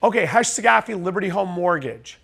Okay, Hashsagafi Liberty Home Mortgage.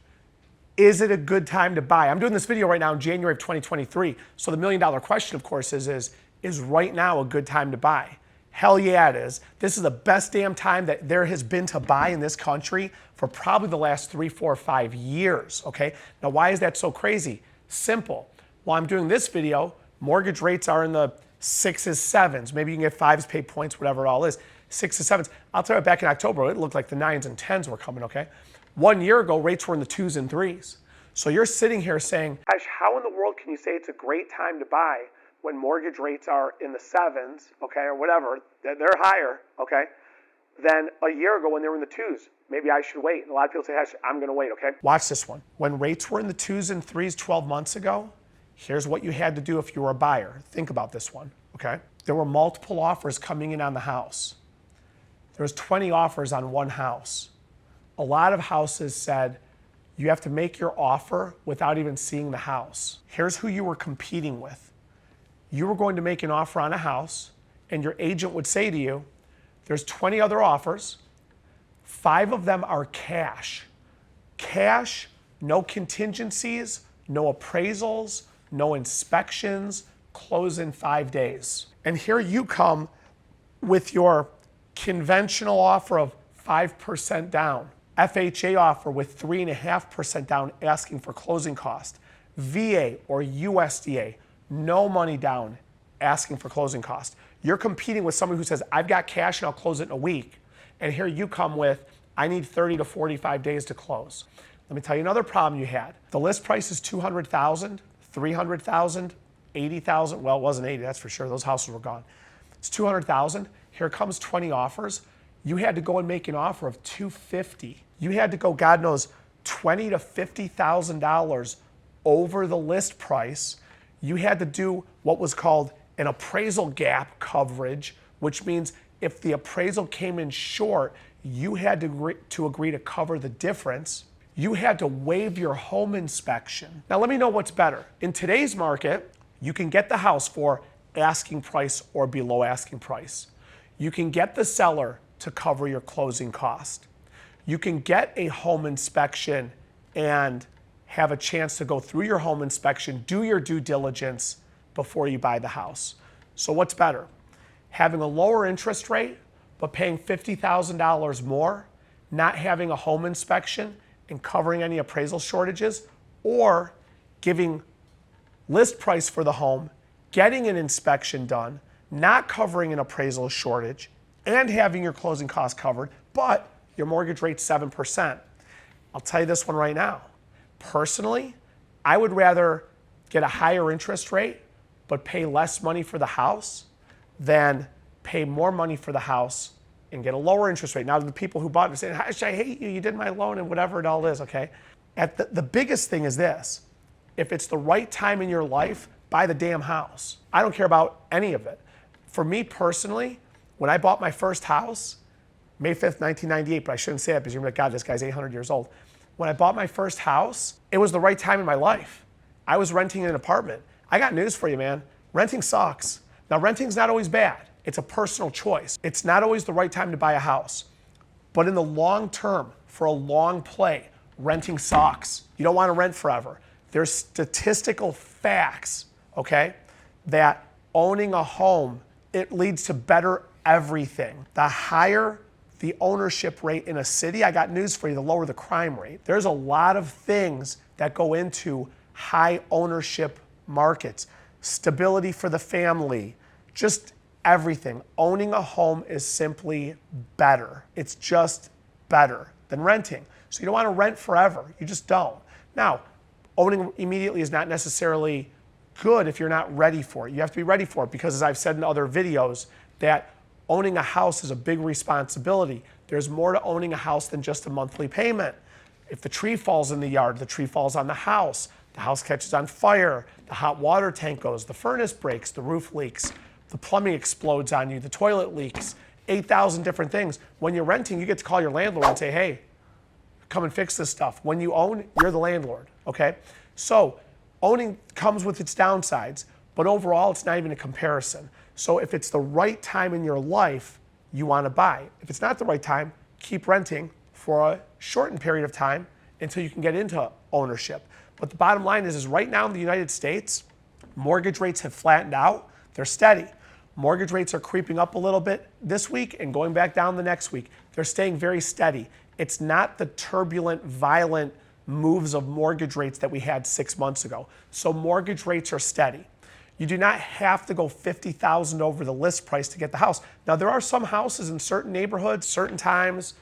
Is it a good time to buy? I'm doing this video right now in January of 2023. So the $1 million question, of course, is right now a good time to buy? Hell yeah, it is. This is the best damn time that there has been to buy in this country for probably the last 3, 4, 5 years, okay? Now, why is that so crazy? Simple. While I'm doing this video, mortgage rates are in the 6s, 7s. Maybe you can get 5s, pay points, whatever it all is. 6s, 7s. I'll tell you, back in October, it looked like the 9s and 10s were coming, okay? 1 year ago, rates were in the 2s and 3s. So you're sitting here saying, Ash, how in the world can you say it's a great time to buy when mortgage rates are in the 7s, okay, or whatever, they're higher, okay, than a year ago when they were in the 2s? Maybe I should wait. And a lot of people say, Ash, I'm going to wait, okay? Watch this one. When rates were in the 2s and 3s 12 months ago, here's what you had to do if you were a buyer. Think about this one, okay? There were multiple offers coming in on the house. There was 20 offers on one house. A lot of houses said, you have to make your offer without even seeing the house. Here's who you were competing with. You were going to make an offer on a house, and your agent would say to you, there's 20 other offers, 5 of them are cash. Cash, no contingencies, no appraisals, no inspections, close in 5 days. And here you come with your conventional offer of 5% down. FHA offer with 3.5% down, asking for closing cost. VA or USDA, no money down, asking for closing cost. You're competing with somebody who says, I've got cash and I'll close it in a week. And here you come with, I need 30 to 45 days to close. Let me tell you another problem you had. The list price is $200,000, $300,000, $80,000. Well, it wasn't 80, that's for sure. Those houses were gone. It's $200,000. Here comes 20 offers. You had to go and make an offer of $250,000. You had to go, God knows, $20,000 to $50,000 over the list price. You had to do what was called an appraisal gap coverage, which means if the appraisal came in short, you had to agree to cover the difference. You had to waive your home inspection. Now let me know what's better. In today's market, you can get the house for asking price or below asking price. You can get the seller to cover your closing cost. You can get a home inspection and have a chance to go through your home inspection, do your due diligence before you buy the house. So what's better? Having a lower interest rate, but paying $50,000 more, not having a home inspection and covering any appraisal shortages, or giving list price for the home, getting an inspection done, not covering an appraisal shortage, and having your closing costs covered, but your mortgage rate's 7%. I'll tell you this one right now. Personally, I would rather get a higher interest rate, but pay less money for the house than pay more money for the house and get a lower interest rate. Now, the people who bought it are saying, I hate you, you did my loan, and whatever it all is, okay? The biggest thing is this. If it's the right time in your life, buy the damn house. I don't care about any of it. For me personally, when I bought my first house, May 5th, 1998, but I shouldn't say that because you're like, God, this guy's 800 years old. When I bought my first house, it was the right time in my life. I was renting an apartment. I got news for you, man. Renting sucks. Now, renting's not always bad. It's a personal choice. It's not always the right time to buy a house. But in the long term, for a long play, renting sucks. You don't want to rent forever. There's statistical facts, okay, that owning a home, it leads to better everything. The higher the ownership rate in a city, I got news for you, the lower the crime rate. There's a lot of things that go into high ownership markets. Stability for the family, just everything. Owning a home is simply better. It's just better than renting. So you don't want to rent forever. You just don't. Now, owning immediately is not necessarily good if you're not ready for it. You have to be ready for it because, as I've said in other videos, that owning a house is a big responsibility. There's more to owning a house than just a monthly payment. If the tree falls in the yard, the tree falls on the house catches on fire, the hot water tank goes, the furnace breaks, the roof leaks, the plumbing explodes on you, the toilet leaks, 8,000 different things. When you're renting, you get to call your landlord and say, hey, come and fix this stuff. When you own, you're the landlord, okay? So owning comes with its downsides, but overall, it's not even a comparison. So if it's the right time in your life, you want to buy. If it's not the right time, keep renting for a shortened period of time until you can get into ownership. But the bottom line is right now in the United States, mortgage rates have flattened out. They're steady. Mortgage rates are creeping up a little bit this week and going back down the next week. They're staying very steady. It's not the turbulent, violent moves of mortgage rates that we had 6 months ago. So mortgage rates are steady. You do not have to go $50,000 over the list price to get the house. Now, there are some houses in certain neighborhoods, certain times,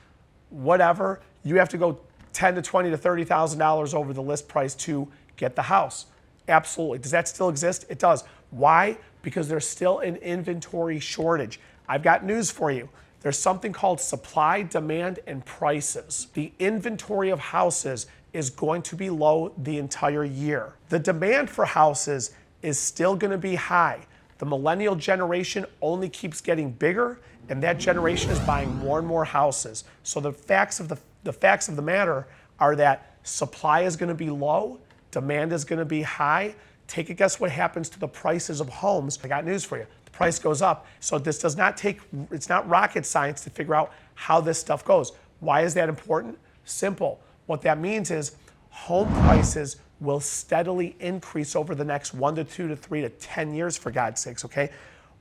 whatever, you have to go $10,000 to $20,000 to $30,000 over the list price to get the house. Absolutely. Does that still exist? It does. Why? Because there's still an inventory shortage. I've got news for you. There's something called supply, demand, and prices. The inventory of houses is going to be low the entire year. The demand for houses is still going to be high. The millennial generation only keeps getting bigger, and that generation is buying more and more houses. So the facts of the matter are that supply is going to be low, demand is going to be high. Take a guess what happens to the prices of homes. I got news for you. The price goes up. So this does not take, it's not rocket science to figure out how this stuff goes. Why is that important? Simple. What that means is home prices will steadily increase over the next 1 to 2 to 3 to 10 years, for God's sakes, okay?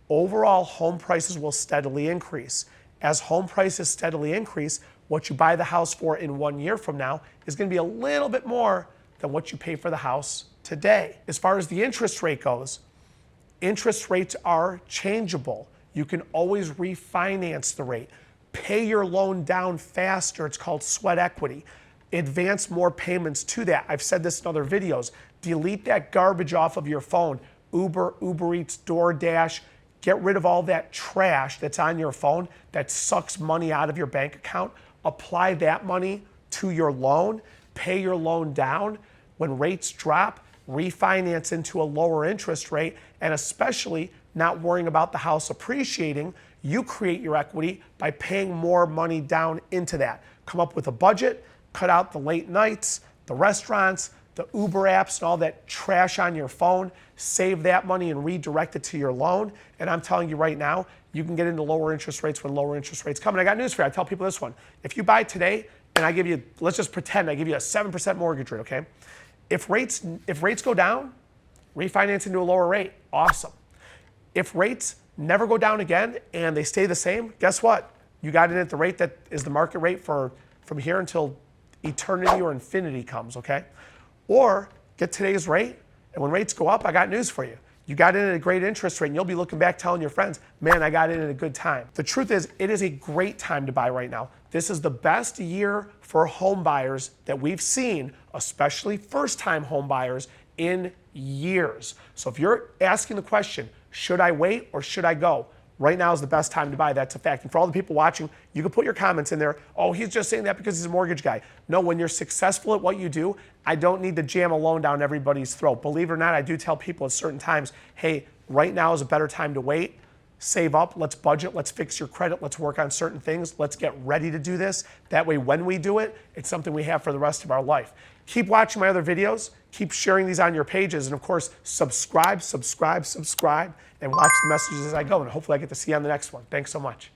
Overall, home prices will steadily increase. As home prices steadily increase, what you buy the house for in 1 year from now is going to be a little bit more than what you pay for the house today. As far as the interest rate goes, interest rates are changeable. You can always refinance the rate. Pay your loan down faster. It's called sweat equity. Advance more payments to that. I've said this in other videos. Delete that garbage off of your phone. Uber, Uber Eats, DoorDash. Get rid of all that trash that's on your phone that sucks money out of your bank account. Apply that money to your loan. Pay your loan down. When rates drop, refinance into a lower interest rate, and especially not worrying about the house appreciating. You create your equity by paying more money down into that. Come up with a budget, cut out the late nights, the restaurants, the Uber apps, and all that trash on your phone. Save that money and redirect it to your loan. And I'm telling you right now, you can get into lower interest rates when lower interest rates come. And I got news for you. I tell people this one. If you buy today and I give you, let's just pretend I give you a 7% mortgage rate, okay? If rates go down, refinance into a lower rate. Awesome. If rates never go down again and they stay the same, guess what? You got it at the rate that is the market rate for from here until eternity or infinity comes, okay? Or get today's rate, and when rates go up, I got news for you. You got in at a great interest rate, and you'll be looking back telling your friends, man, I got in at a good time. The truth is, it is a great time to buy right now. This is the best year for home buyers that we've seen, especially first-time home buyers, in years. So if you're asking the question, should I wait or should I go? Right now is the best time to buy. That's a fact. And for all the people watching, you can put your comments in there. Oh, he's just saying that because he's a mortgage guy. No, when you're successful at what you do, I don't need to jam a loan down everybody's throat. Believe it or not, I do tell people at certain times, hey, right now is a better time to wait. Save up, let's budget, let's fix your credit, let's work on certain things, let's get ready to do this. That way, when we do it, it's something we have for the rest of our life. Keep watching my other videos, keep sharing these on your pages, and of course, subscribe, and watch the messages as I go, and hopefully I get to see you on the next one. Thanks so much.